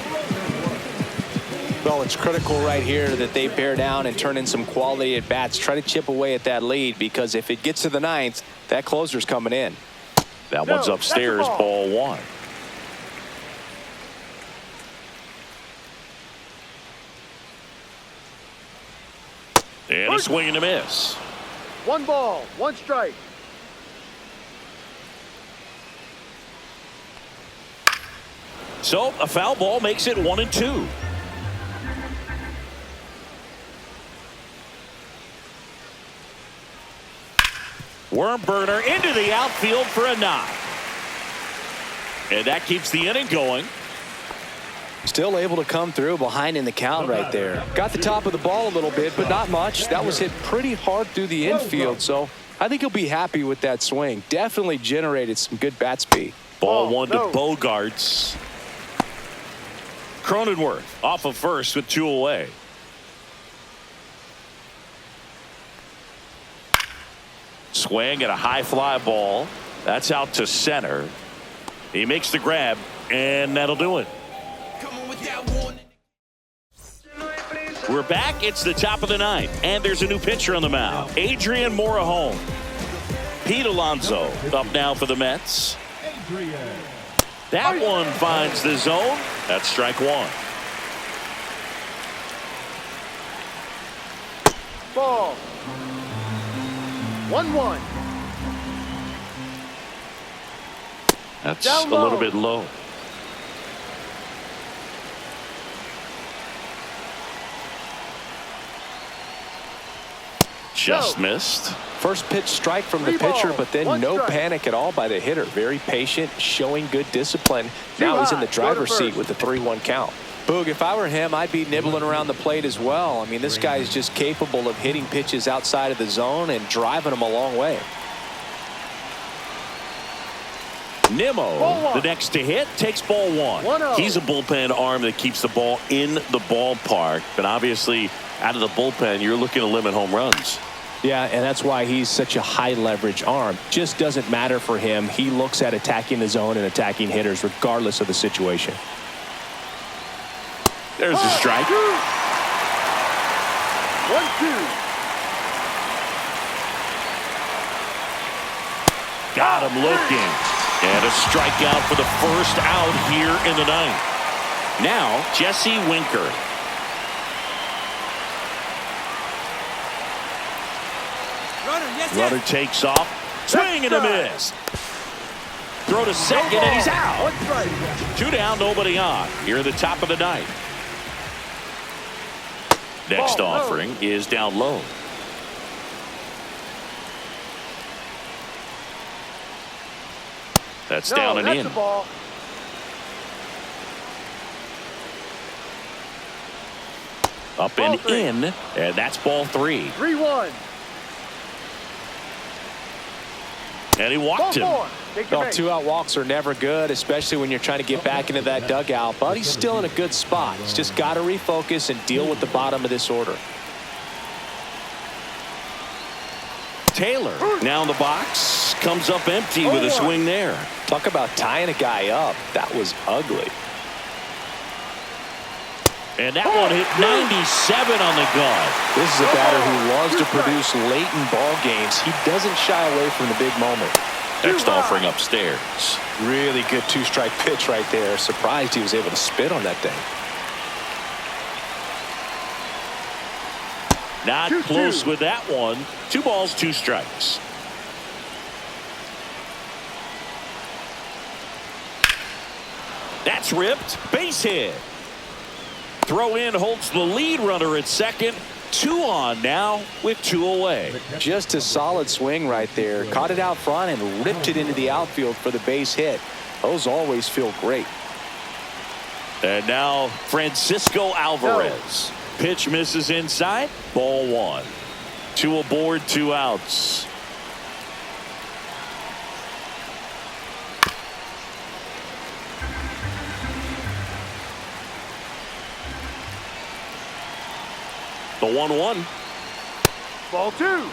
[SPEAKER 2] Well, it's critical right here that they bear down and turn in some quality at bats. Try to chip away at that lead, because if it gets to the 9th, that closer's coming in.
[SPEAKER 1] That one's upstairs, ball 1. And a swing and a miss.
[SPEAKER 3] 1 ball, 1 strike.
[SPEAKER 1] So a foul ball makes it 1-2. Worm burner into the outfield for a knock. And that keeps the inning going.
[SPEAKER 2] Still able to come through behind in the count right there. Got the top of the ball a little bit, but not much. That was hit pretty hard through the infield, so I think he'll be happy with that swing. Definitely generated some good bat speed.
[SPEAKER 1] Ball 1 to Bogarts. Cronenworth off of first with 2 away. Swing at a high fly ball. That's out to center. He makes the grab, and that'll do it. We're back. It's the top of the 9th, and there's a new pitcher on the mound. Adrian Morejon. Pete Alonso up now for the Mets. That one finds the zone. That's strike 1.
[SPEAKER 3] Ball. 1-1.
[SPEAKER 1] That's
[SPEAKER 3] Down
[SPEAKER 1] a
[SPEAKER 3] low.
[SPEAKER 1] little bit low. Just missed.
[SPEAKER 2] First pitch strike from the
[SPEAKER 3] 3
[SPEAKER 2] pitcher,
[SPEAKER 3] balls,
[SPEAKER 2] but then
[SPEAKER 3] 1
[SPEAKER 2] no
[SPEAKER 3] strike.
[SPEAKER 2] panic at all by the hitter. Very patient, showing good discipline. Now he's in the
[SPEAKER 3] high, go to
[SPEAKER 2] driver's seat
[SPEAKER 3] first.
[SPEAKER 2] with the 3-1 count. Boog, if I were him, I'd be nibbling around the plate as well. I mean, this guy is just capable of hitting pitches outside of the zone and driving them a long way.
[SPEAKER 1] Nimmo, the next to hit, takes ball 1.
[SPEAKER 3] 1-0.
[SPEAKER 1] He's a bullpen arm that keeps the ball in the ballpark, but obviously out of the bullpen, you're looking to limit home runs.
[SPEAKER 2] Yeah, and that's why he's such a high leverage arm. Just doesn't matter for him. He looks at attacking the zone and attacking hitters regardless of the situation.
[SPEAKER 1] There's the strike.
[SPEAKER 3] 1-2.
[SPEAKER 1] Got him looking. And a strikeout for the first out here in the 9th. Now, Jesse Winker. Runner takes off. Swing and a miss. Throw to second, and he's out.
[SPEAKER 3] 1 strike.
[SPEAKER 1] 2 down, nobody on. Here at the top of the 9th. Next
[SPEAKER 3] Ball, no.
[SPEAKER 1] offering is down low. That's down and
[SPEAKER 3] that's
[SPEAKER 1] in.
[SPEAKER 3] a ball.
[SPEAKER 1] Up
[SPEAKER 3] Ball
[SPEAKER 1] and
[SPEAKER 3] 3.
[SPEAKER 1] in, and that's ball 3.
[SPEAKER 3] 3-1.
[SPEAKER 1] And he
[SPEAKER 3] Ball
[SPEAKER 1] walked him.
[SPEAKER 3] 4. Take your
[SPEAKER 2] Well,
[SPEAKER 3] base.
[SPEAKER 2] 2-out walks are never good, especially when you're trying to get back into that dugout. But he's still in a good spot. He's just got to refocus and deal with the bottom of this order.
[SPEAKER 1] Taylor now in the box, comes up empty with a swing there.
[SPEAKER 2] Talk about tying a guy up. That was ugly.
[SPEAKER 1] And that one hit 97 on the gun.
[SPEAKER 2] This is a batter who loves to produce late in ball games. He doesn't shy away from the big moment.
[SPEAKER 1] Next offering upstairs.
[SPEAKER 2] Really good two-strike pitch right there. Surprised he was able to spit on that thing.
[SPEAKER 1] Not close with that one. 2 balls, 2 strikes. That's ripped. Base hit. Throw in holds the lead runner at second. 2 on now with 2 away.
[SPEAKER 2] Just a solid swing right there. Caught it out front and ripped it into the outfield for the base hit. Those always feel great.
[SPEAKER 1] And now Francisco Alvarez. Pitch misses inside. Ball 1. 2 aboard, 2 outs. The 1-1.
[SPEAKER 3] Ball 2.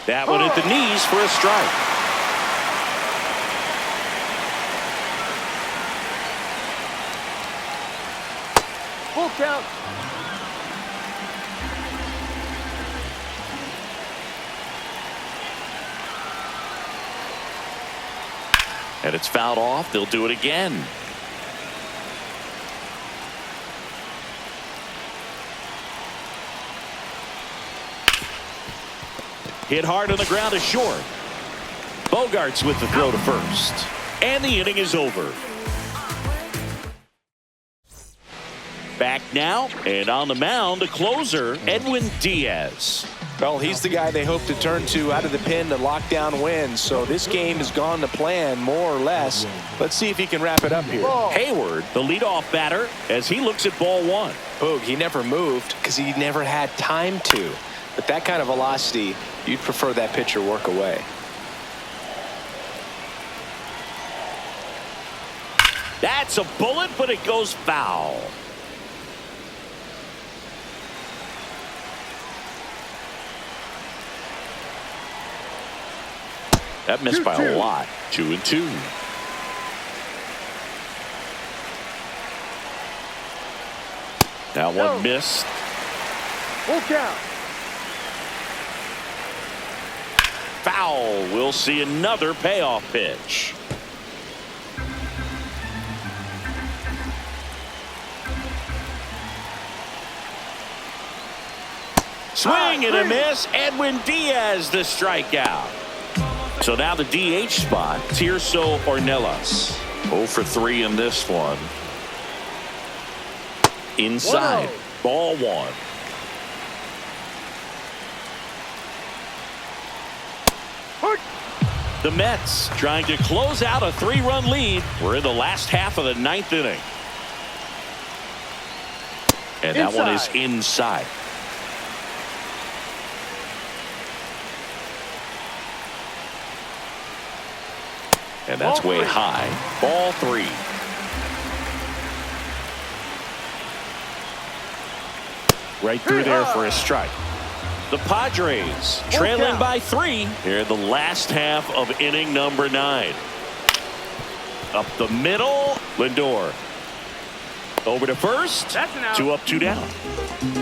[SPEAKER 1] That one at the knees for a strike.
[SPEAKER 3] Full count.
[SPEAKER 1] And it's fouled off. They'll do it again. Hit hard on the ground to short. Bogarts with the throw to first. And the inning is over. Back now, and on the mound, the closer, Edwin Diaz.
[SPEAKER 2] Well, he's the guy they hope to turn to out of the pen to lock down wins. So this game has gone to plan, more or less. Let's see if he can wrap it up here.
[SPEAKER 1] Hayward, the leadoff batter, as he looks at ball 1.
[SPEAKER 2] Boog, he never moved because he never had time to. But that kind of velocity, you'd prefer that pitcher work away.
[SPEAKER 1] That's a bullet, but it goes foul. That missed by a lot. 2-2. That one missed.
[SPEAKER 3] Full count.
[SPEAKER 1] Foul. We'll see another payoff pitch. Swing and a miss. Edwin Diaz the strikeout. So now the DH spot, Tirso Ornelas. 0 for 3 in this one. Inside. Ball 1. The Mets trying to close out a 3-run lead. We're in the last half of the 9th inning. And that one is inside. And that's way high. Ball 3. Right through there for a strike. The Padres trailing by 3 here in the last half of inning number 9. Up the middle, Lindor. Over to first. 2 up, 2 down.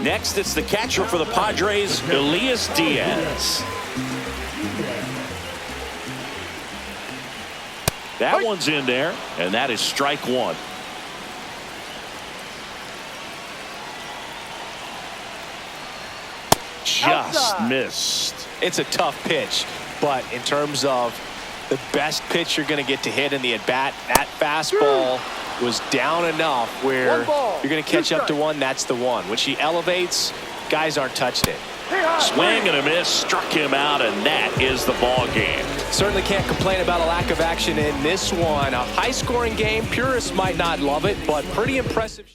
[SPEAKER 1] Next, it's the catcher for the Padres, Elias Diaz. That one's in there, and that is strike 1. Just missed.
[SPEAKER 2] It's a tough pitch, but in terms of the best pitch you're going to get to hit in the at-bat, that fastball was down enough where you're going to catch up to one. That's the one. When she elevates, guys aren't touching it.
[SPEAKER 1] Swing and a miss, struck him out, and that is the ball game.
[SPEAKER 2] Certainly can't complain about a lack of action in this one. A high-scoring game. Purists might not love it, but pretty impressive.